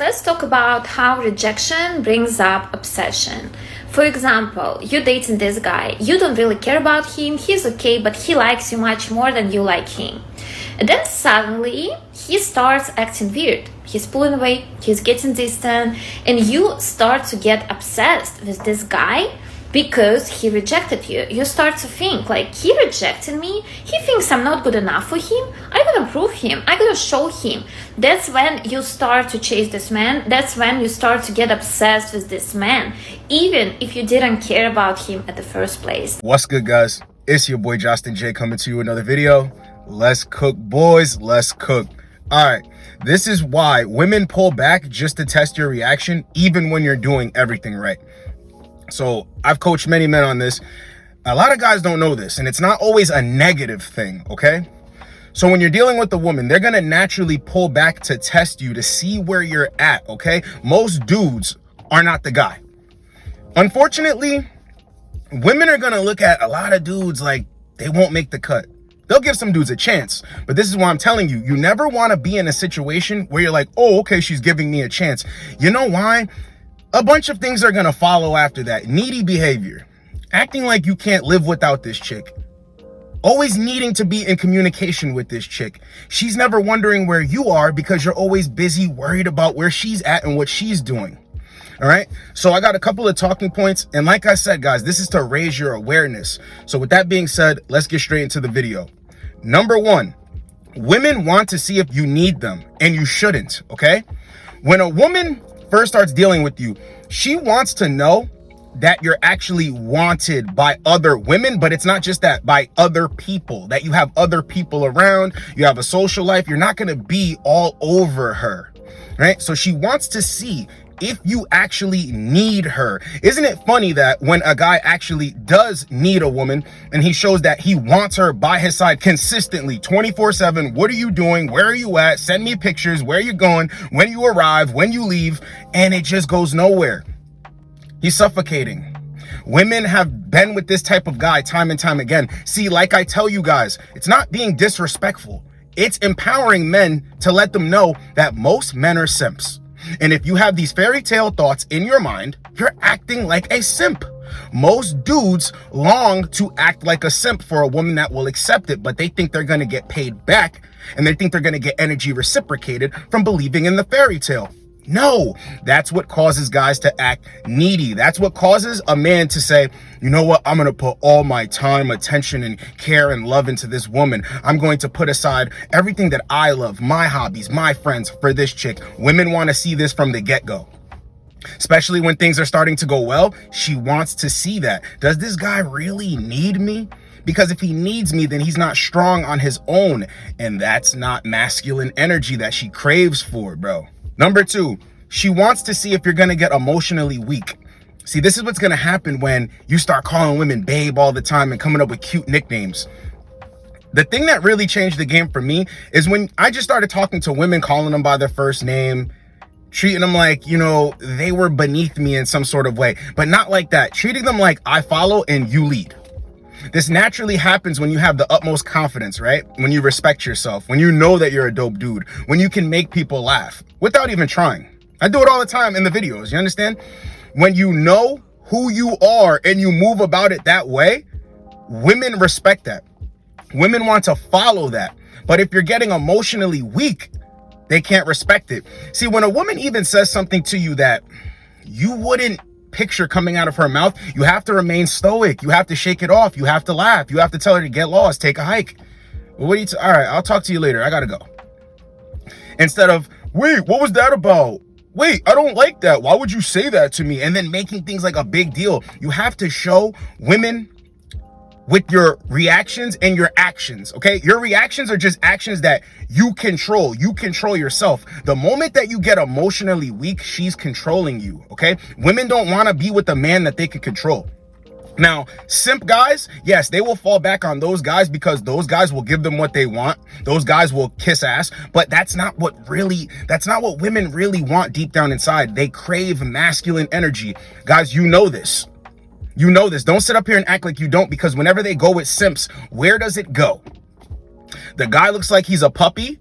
Let's talk about how rejection brings up obsession. For example, you're dating this guy, you don't really care about him, he's okay, but he likes you much more than you like him. And then suddenly, he starts acting weird. He's pulling away, he's getting distant, and you start to get obsessed with this guy because he rejected you. You start to think, like, he rejected me, he thinks I'm not good enough for him, I gotta prove him, I gotta show him. That's when you start to chase this man, that's when you start to get obsessed with this man, even if you didn't care about him at the first place. What's good, guys? It's your boy Josten J coming to you with another video. Let's cook, boys, let's cook. All right, this is why women pull back just to test your reaction, even when you're doing everything right. So I've coached many men on this. A lot of guys don't know this, and it's not always a negative thing, okay? So when you're dealing with a woman, they're gonna naturally pull back to test you to see where you're at, okay? Most dudes are not the guy. Unfortunately, women are gonna look at a lot of dudes like they won't make the cut. They'll give some dudes a chance, but this is why I'm telling you, you never wanna be in a situation where you're like, oh, okay, she's giving me a chance. You know why? A bunch of things are gonna follow after that. Needy behavior, acting like you can't live without this chick, always needing to be in communication with this chick. She's never wondering where you are because you're always busy worried about where she's at and what she's doing. All right, so I got a couple of talking points, and like I said, guys, this is to raise your awareness. So with that being said, let's get straight into the video. Number one, women want to see if you need them, and you shouldn't, okay? When a woman first starts dealing with you, she wants to know that you're actually wanted by other women, but it's not just that, by other people, that you have other people around, you have a social life, you're not going to be all over her, right? So she wants to see if you actually need her. Isn't it funny that when a guy actually does need a woman and he shows that he wants her by his side consistently 24/7, what are you doing, where are you at, send me pictures, where are you going, when you arrive, when you leave, and it just goes nowhere. He's suffocating. Women have been with this type of guy time and time again. See, like I tell you guys, it's not being disrespectful, it's empowering men to let them know that most men are simps. And if you have these fairy tale thoughts in your mind, you're acting like a simp. Most dudes long to act like a simp for a woman that will accept it, but they think they're going to get paid back, and they think they're going to get energy reciprocated from believing in the fairy tale. No, that's what causes guys to act needy. That's what causes a man to say, you know what, I'm going to put all my time, attention, and care and love into this woman. I'm going to put aside everything that I love, my hobbies, my friends, for this chick. Women want to see this from the get-go. Especially when things are starting to go well, she wants to see that. Does this guy really need me? Because if he needs me, then he's not strong on his own. And that's not masculine energy that she craves for, bro. Number two, she wants to see if you're going to get emotionally weak. See, this is what's going to happen when you start calling women babe all the time and coming up with cute nicknames. The thing that really changed the game for me is when I just started talking to women, calling them by their first name, treating them like, you know, they were beneath me in some sort of way, but not like that. Treating them like I follow and you lead. This naturally happens when you have the utmost confidence, right? When you respect yourself, when you know that you're a dope dude, when you can make people laugh without even trying. I do it all the time in the videos, you understand? When you know who you are and you move about it that way, women respect that. Women want to follow that. But if you're getting emotionally weak, they can't respect it. See, when a woman even says something to you that you wouldn't picture coming out of her mouth, you have to remain stoic. You have to shake it off. You have to laugh. You have to tell her to get lost, take a hike. What do you all right, I'll talk to you later. I gotta go. Instead of, wait, what was that about? Wait, I don't like that. Why would you say that to me? And then making things like a big deal. You have to show women with your reactions and your actions, okay? Your reactions are just actions that you control. You control yourself. The moment that you get emotionally weak, she's controlling you, okay? Women don't want to be with a man that they can control. Now, simp guys, yes, they will fall back on those guys because those guys will give them what they want. Those guys will kiss ass, but that's not what women really want deep down inside. They crave masculine energy. Guys, you know this. You know this. Don't sit up here and act like you don't, because whenever they go with simps, where does it go? The guy looks like he's a puppy,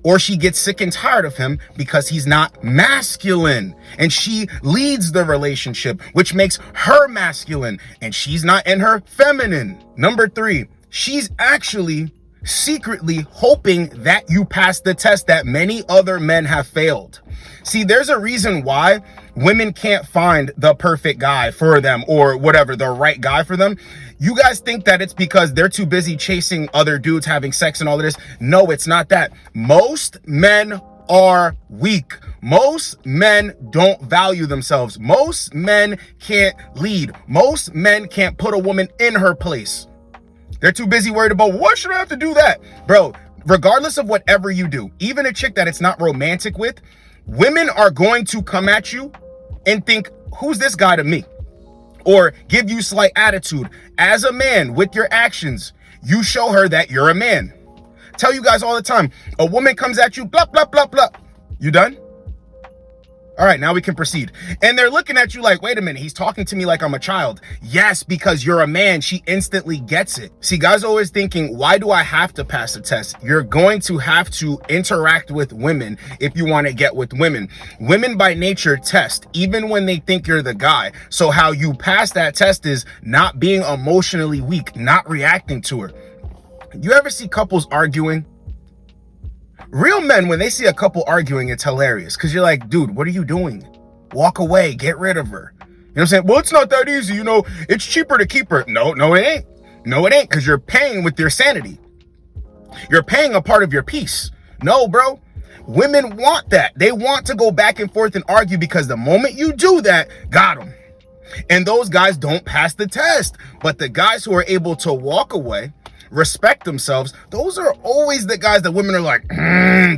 Or she gets sick and tired of him because he's not masculine, and she leads the relationship, which makes her masculine, and she's not in her feminine. Number 3, she's actually secretly hoping that you pass the test that many other men have failed. See, there's a reason why women can't find the perfect guy for them, or whatever, the right guy for them. You guys think that it's because they're too busy chasing other dudes, having sex and all of this. No, it's not that. Most men are weak. Most men don't value themselves. Most men can't lead. Most men can't put a woman in her place. They're too busy worried about, why should I have to do that? Bro, regardless of whatever you do, even a chick that it's not romantic with, women are going to come at you and think, who's this guy to me? Or give you slight attitude. As a man, with your actions, you show her that you're a man. Tell you guys all the time, a woman comes at you, blah, blah, blah, blah. You done? All right, now we can proceed. And they're looking at you like, wait a minute, he's talking to me like I'm a child. Yes, because you're a man, she instantly gets it. See, guys always thinking, why do I have to pass the test? You're going to have to interact with women if you want to get with women. Women by nature test, even when they think you're the guy. So how you pass that test is not being emotionally weak, not reacting to her. You ever see couples arguing? Real men, when they see a couple arguing, it's hilarious because you're like, dude, what are you doing? Walk away, get rid of her. You know what I'm saying? Well, it's not that easy. You know, it's cheaper to keep her. No, it ain't. No, it ain't, because you're paying with your sanity. You're paying a part of your peace. No, bro. Women want that. They want to go back and forth and argue because the moment you do that, got them. And those guys don't pass the test. But the guys who are able to walk away, respect themselves, those are always the guys that women are like, I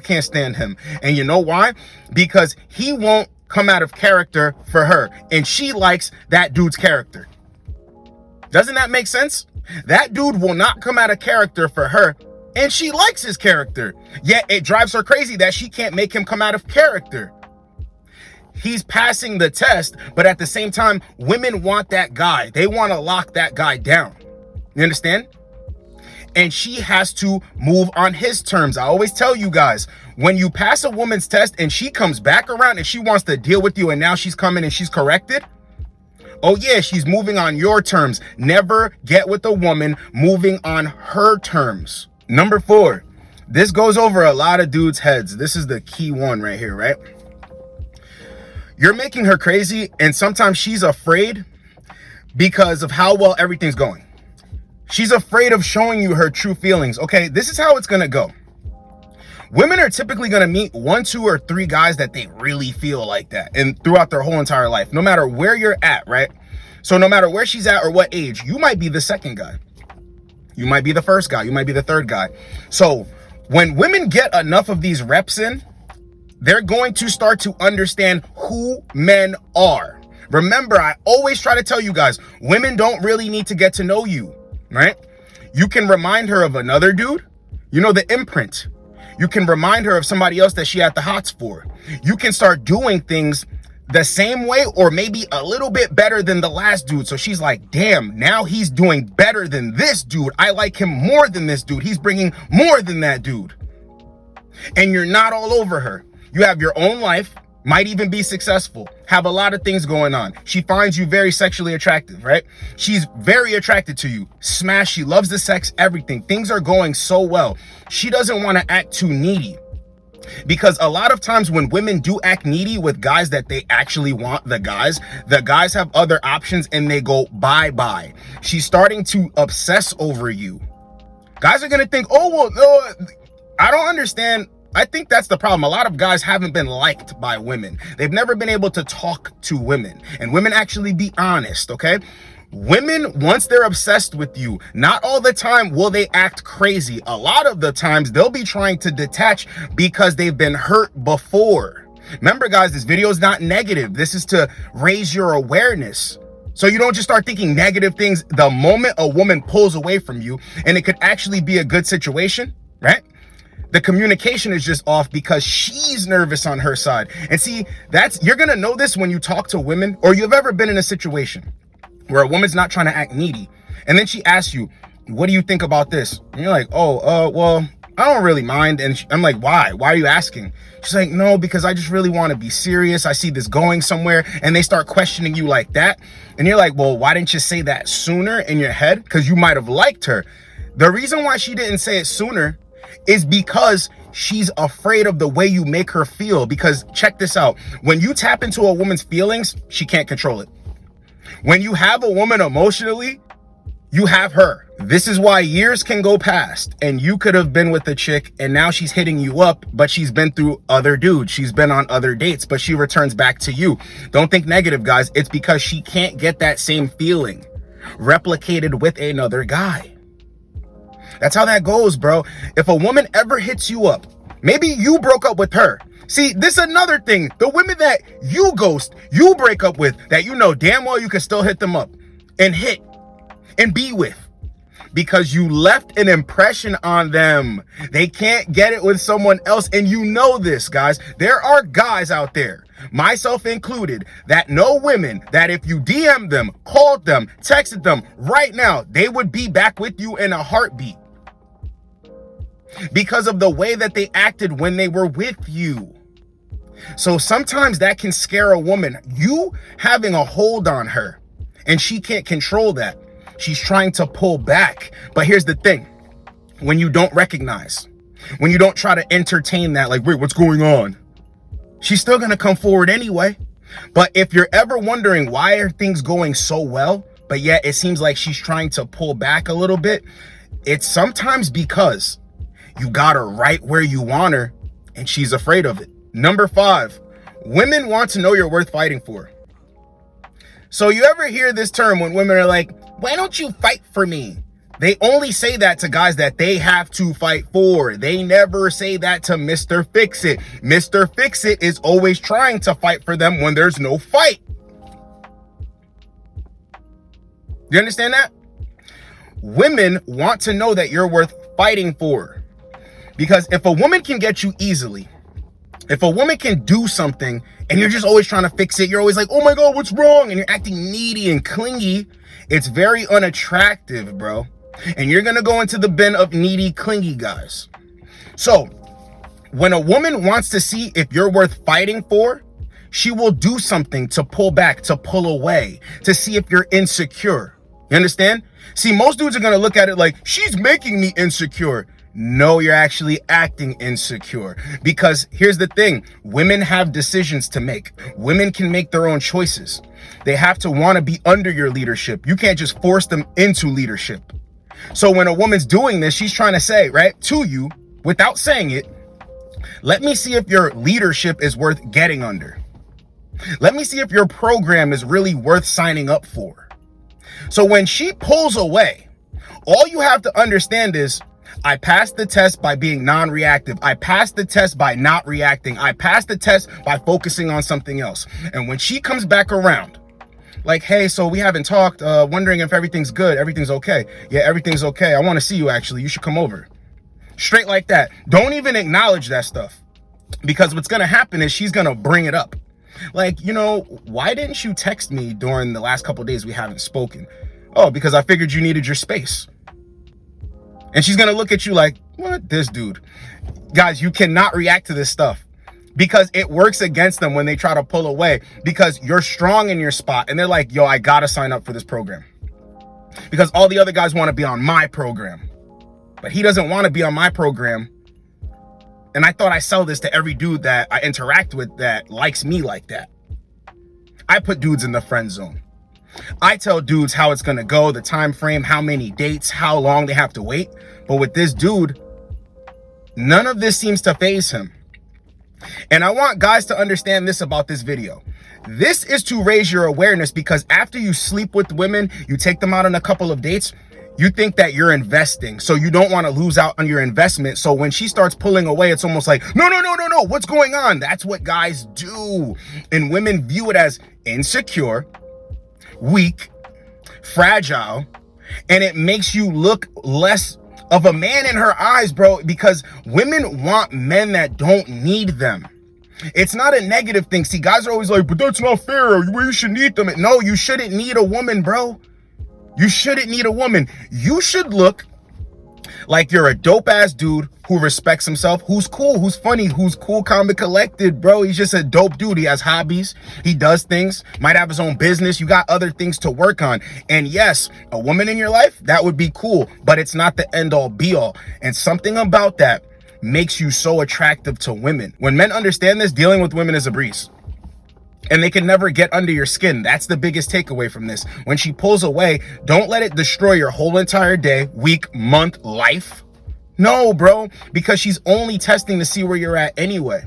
can't stand him. And you know why? Because he won't come out of character for her, and she likes that dude's character. Doesn't that make sense? That dude will not come out of character for her, and she likes his character. Yet it drives her crazy that she can't make him come out of character. He's passing the test, but at the same time, women want that guy. They want to lock that guy down. You understand? And she has to move on his terms. I always tell you guys, when you pass a woman's test and she comes back around and she wants to deal with you and now she's coming and she's corrected, oh yeah, she's moving on your terms. Never get with a woman moving on her terms. Number 4, this goes over a lot of dudes' heads. This is the key one right here, right? You're making her crazy, and sometimes she's afraid because of how well everything's going. She's afraid of showing you her true feelings. Okay, this is how it's gonna go. Women are typically gonna meet 1, 2, or 3 guys that they really feel like that, and throughout their whole entire life, no matter where you're at, right? So no matter where she's at or what age, you might be the second guy. You might be the first guy. You might be the third guy. So when women get enough of these reps in, they're going to start to understand who men are. Remember, I always try to tell you guys, women don't really need to get to know you. Right? You can remind her of another dude, you know, the imprint. You can remind her of somebody else that she had the hots for. You can start doing things the same way or maybe a little bit better than the last dude. So she's like, damn, now he's doing better than this dude. I like him more than this dude. He's bringing more than that dude. And you're not all over her. You have your own life. Might even be successful, have a lot of things going on. She finds you very sexually attractive, right? She's very attracted to you. Smash, she loves the sex, everything. Things are going so well. She doesn't want to act too needy. Because a lot of times when women do act needy with guys that they actually want, the guys have other options and they go bye-bye. She's starting to obsess over you. Guys are going to think, oh, well, no, I don't understand. I think that's the problem. A lot of guys haven't been liked by women. They've never been able to talk to women. And women actually be honest, okay? Women, once they're obsessed with you, not all the time will they act crazy. A lot of the times they'll be trying to detach because they've been hurt before. Remember, guys, this video is not negative. This is to raise your awareness. So you don't just start thinking negative things the moment a woman pulls away from you, and it could actually be a good situation, right? The communication is just off because she's nervous on her side. And see, you're going to know this when you talk to women, or you've ever been in a situation where a woman's not trying to act needy. And then she asks you, what do you think about this? And you're like, well, I don't really mind. And I'm like, why? Why are you asking? She's like, no, because I just really want to be serious. I see this going somewhere. And they start questioning you like that. And you're like, well, why didn't you say that sooner in your head? Because you might have liked her. The reason why she didn't say it sooner is because she's afraid of the way you make her feel. Because check this out. When you tap into a woman's feelings, she can't control it. When you have a woman emotionally, you have her. This is why years can go past and you could have been with a chick and now she's hitting you up, but she's been through other dudes. She's been on other dates, but she returns back to you. Don't think negative, guys. It's because she can't get that same feeling replicated with another guy. That's how that goes, bro. If a woman ever hits you up, maybe you broke up with her. See, this is another thing. The women that you ghost, you break up with, that you know damn well you can still hit them up and hit and be with, because you left an impression on them. They can't get it with someone else. And you know this, guys. There are guys out there, myself included, that know women that if you DM them, called them, texted them right now, they would be back with you in a heartbeat because of the way that they acted when they were with you. So sometimes that can scare a woman, you having a hold on her, and she can't control that. She's trying to pull back. But here's the thing. When you don't recognize, when you don't try to entertain that, like, wait, what's going on? She's still going to come forward anyway. But if you're ever wondering why are things going so well, but yet it seems like she's trying to pull back a little bit, it's sometimes because you got her right where you want her and she's afraid of it. Number 5, women want to know you're worth fighting for. So you ever hear this term when women are like, why don't you fight for me? They only say that to guys that they have to fight for. They never say that to Mr. Fix-It. Mr. Fix-It is always trying to fight for them when there's no fight. You understand that? Women want to know that you're worth fighting for. Because if a woman can get you easily, if a woman can do something and you're just always trying to fix it, you're always like, oh my God, what's wrong? And you're acting needy and clingy, it's very unattractive, bro. And you're going to go into the bin of needy, clingy guys. So when a woman wants to see if you're worth fighting for, she will do something to pull back, to pull away, to see if you're insecure. You understand? See, most dudes are going to look at it like, she's making me insecure. No, you're actually acting insecure. Because here's the thing. Women have decisions to make. Women can make their own choices. They have to want to be under your leadership. You can't just force them into leadership. So when a woman's doing this, she's trying to say, right, to you, without saying it, let me see if your leadership is worth getting under. Let me see if your program is really worth signing up for. So when she pulls away, all you have to understand is, I passed the test by being non-reactive. I passed the test by not reacting. I passed the test by focusing on something else. And when she comes back around, like, hey, so we haven't talked, wondering if everything's good, everything's okay. Yeah, everything's okay. I want to see you, actually. You should come over. Straight like that. Don't even acknowledge that stuff. Because what's going to happen is she's going to bring it up. Like, you know, why didn't you text me during the last couple of days we haven't spoken? Oh, because I figured you needed your space. And she's going to look at you like, what? This dude. Guys, you cannot react to this stuff because it works against them when they try to pull away because you're strong in your spot. And they're like, yo, I got to sign up for this program because all the other guys want to be on my program, but he doesn't want to be on my program. And I thought I sell this to every dude that I interact with that likes me like that. I put dudes in the friend zone. I tell dudes how it's going to go, the time frame, how many dates, how long they have to wait. But with this dude, none of this seems to faze him. And I want guys to understand this about this video. This is to raise your awareness because after you sleep with women, you take them out on a couple of dates, you think that you're investing. So you don't want to lose out on your investment. So when she starts pulling away, it's almost like, no, what's going on? That's what guys do. And women view it as insecure, weak, fragile, and it makes you look less of a man in her eyes, bro, because women want men that don't need them. It's not a negative thing. See, guys are always like, but that's not fair. You should need them. No, you shouldn't need a woman, bro. You shouldn't need a woman. You should look Like you're a dope ass dude who respects himself, who's cool, who's funny, who's cool, calm, and collected, bro. He's just a dope dude. He has hobbies. He does things, might have his own business. You got other things to work on. And yes, a woman in your life, that would be cool, but it's not the end all be all. And something about that makes you so attractive to women. When men understand this, dealing with women is a breeze. And they can never get under your skin. That's the biggest takeaway from this. When she pulls away, don't let it destroy your whole entire day, week, month, life. No, bro, because she's only testing to see where you're at anyway.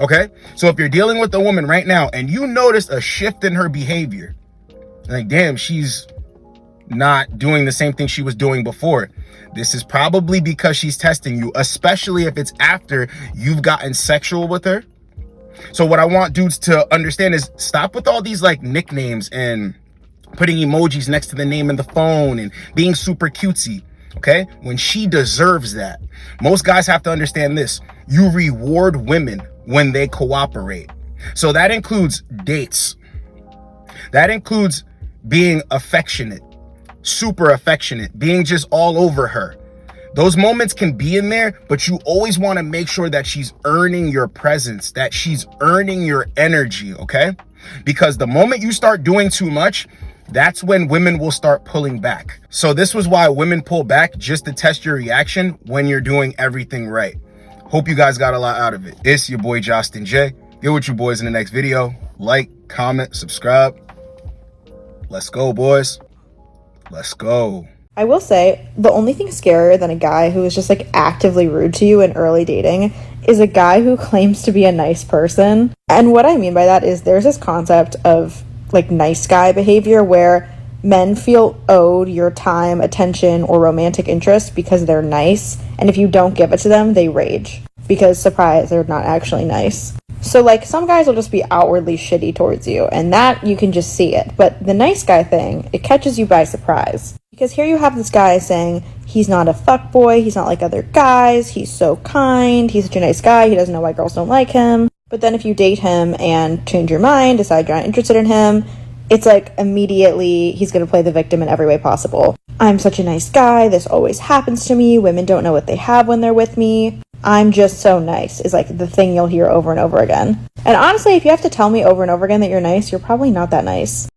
Okay? So if you're dealing with a woman right now and you notice a shift in her behavior, like, damn, she's not doing the same thing she was doing before. This is probably because she's testing you, especially if it's after you've gotten sexual with her. So what I want dudes to understand is stop with all these like nicknames and putting emojis next to the name in the phone and being super cutesy. Okay, when she deserves that. Most guys have to understand this. You reward women when they cooperate. So that includes dates. That includes being affectionate, super affectionate, being just all over her. Those moments can be in there, but you always want to make sure that she's earning your presence, that she's earning your energy, okay? Because the moment you start doing too much, that's when women will start pulling back. So this was why women pull back, just to test your reaction when you're doing everything right. Hope you guys got a lot out of it. It's your boy Josten J. Get with you boys in the next video. Like, comment, subscribe. Let's go, boys. Let's go. I will say, the only thing scarier than a guy who is just like actively rude to you in early dating is a guy who claims to be a nice person. And what I mean by that is there's this concept of like nice guy behavior where men feel owed your time, attention, or romantic interest because they're nice. And if you don't give it to them, they rage because, surprise, they're not actually nice. So like some guys will just be outwardly shitty towards you, and that you can just see it. But the nice guy thing, it catches you by surprise. Because here you have this guy saying he's not a fuckboy, he's not like other guys, he's so kind, he's such a nice guy, he doesn't know why girls don't like him. But then if you date him and change your mind, decide you're not interested in him, it's like immediately he's going to play the victim in every way possible. I'm such a nice guy, this always happens to me, women don't know what they have when they're with me. I'm just so nice is like the thing you'll hear over and over again. And honestly, if you have to tell me over and over again that you're nice, you're probably not that nice.